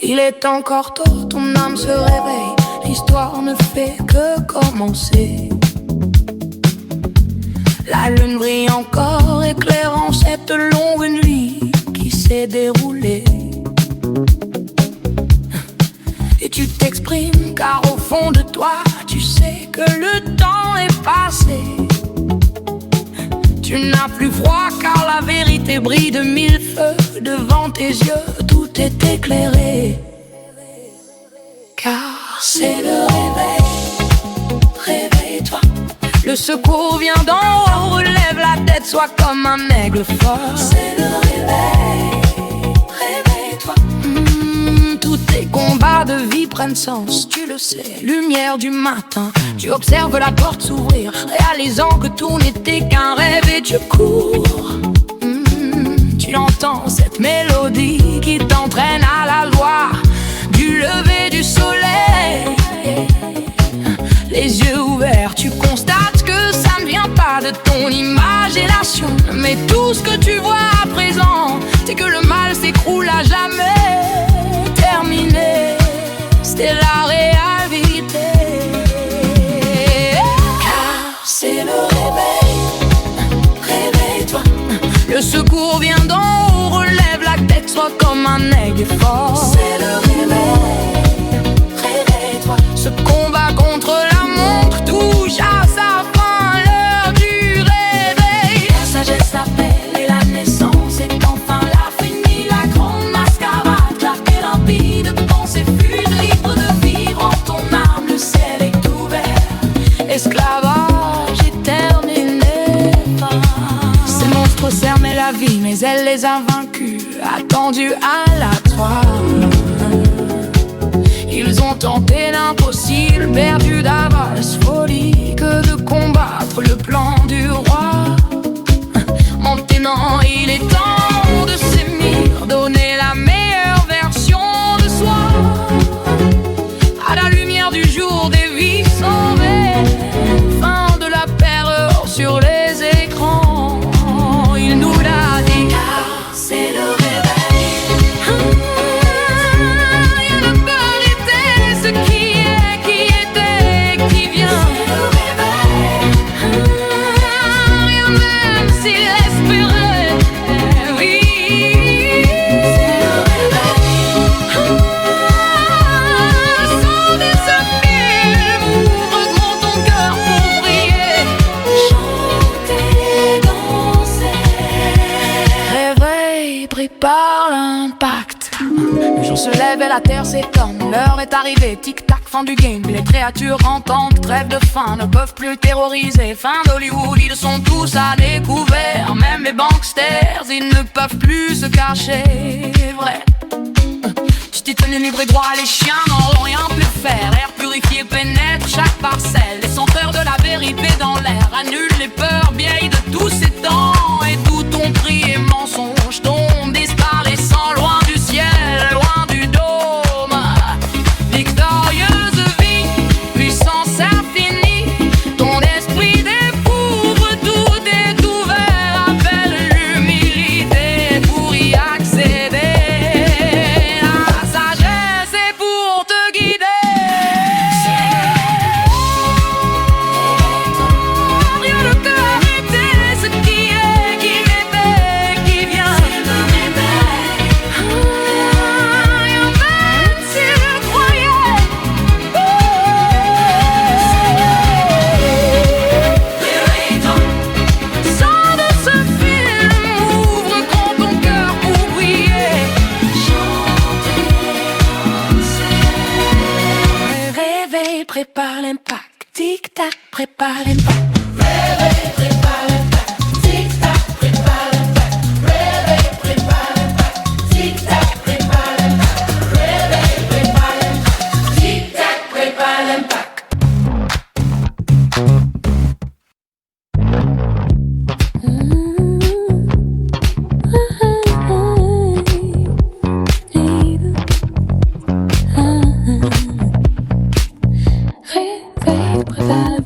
Il est encore tôt, ton âme se réveille, l'histoire ne fait que commencer. La lune brille encore, éclairant cette longue nuit qui s'est déroulée. Et tu t'exprimes car au fond de toi, tu sais que le temps est passé. Tu n'as plus froid car la vérité brille de mille feux. Devant tes yeux, tout est éclairé. Car c'est le réveil. Réveille-toi. Le secours vient d'en haut. Relève la tête, sois comme un aigle fort. C'est le réveil. Réveille-toi. Tous tes combats de vie prennent sens, tu le sais. Lumière du matin, tu observes la porte s'ouvrir, réalisant que tout n'était qu'un rêve et tu cours. Tu entends cette mélodie qui t'entraîne à la loi du lever du soleil. Les yeux ouverts, tu constates que ça ne vient pas de ton imagination, mais tout ce que tu vois à présent, c'est que le mal s'écroule à jamais. Terminé, c'était la réalité. Car c'est le réveil. Réveille-toi. Le secours vient d'en haut, relève la tête, sois comme un aigle fort. C'est le réveil. Réveille-toi. Ce combat contre la montre touche à sa fin, l'heure du réveil. La sagesse appelle et la naissance est enfin là. Fini la grande mascarade, la thérapie de pensée fuse, libre de vivre en ton âme, le ciel est ouvert. Esclavage éternel n'est pas. Ces monstres cernaient la vie, mais elle les a vaincus, attendus à la croix. Ils ont tenté l'impossible, perdu d'avance, folie que de combattre le plan du roi. Maintenant il est temps de s'émir, donner la meilleure version de soi. À la lumière du jour des vies sauvées, fin de la terreur sur les écrans. Il nous l'a dit, car c'est le réveil. Il y a la vérité, ce qui est, qui était, qui vient. C'est le réveil. Rien même s'il espérait, oui. C'est le réveil. Sauver ce film, ouvre grand ton cœur pour briller. Chanter, danser. Réveil, prépare l'impact. Le jour se lève et la terre s'étonne. L'heure est arrivée, tic-tac, fin du game. Les créatures entendent, trêve de faim, ne peuvent plus terroriser. Fin d'Hollywood, ils sont tous à découvert. Même les banksters, ils ne peuvent plus se cacher. Vrai. Tu t'y tenais libre et droit, les chiens n'ont rien pu faire. L'air purifié pénètre chaque parcelle. Les senteurs de la vérité dans l'air annulent les peurs vieilles de tous ces temps. Et tout ton cri et mensonge tombe, disparaissant loin du ciel, loin du dôme. Victorieuse vie, puissance infinie, ton esprit découvre, tout est ouvert. Appelle l'humilité pour y accéder. La sagesse est pour te guider. Rien ne peut arrêter ce qui est, qui n'était, qui vient. Rien même si je croyais. Réveille-toi. Sors de ce film, ouvre grand ton cœur pour briller. Chanter, danser. Réveille, prépare l'impact. Tic-tac, prépare l'impact. Réveille, prépare l'impact. Tic-tac, prépare l'impact. Réveille, prépare l'impact. Tic-tac, prépare réveil, préfère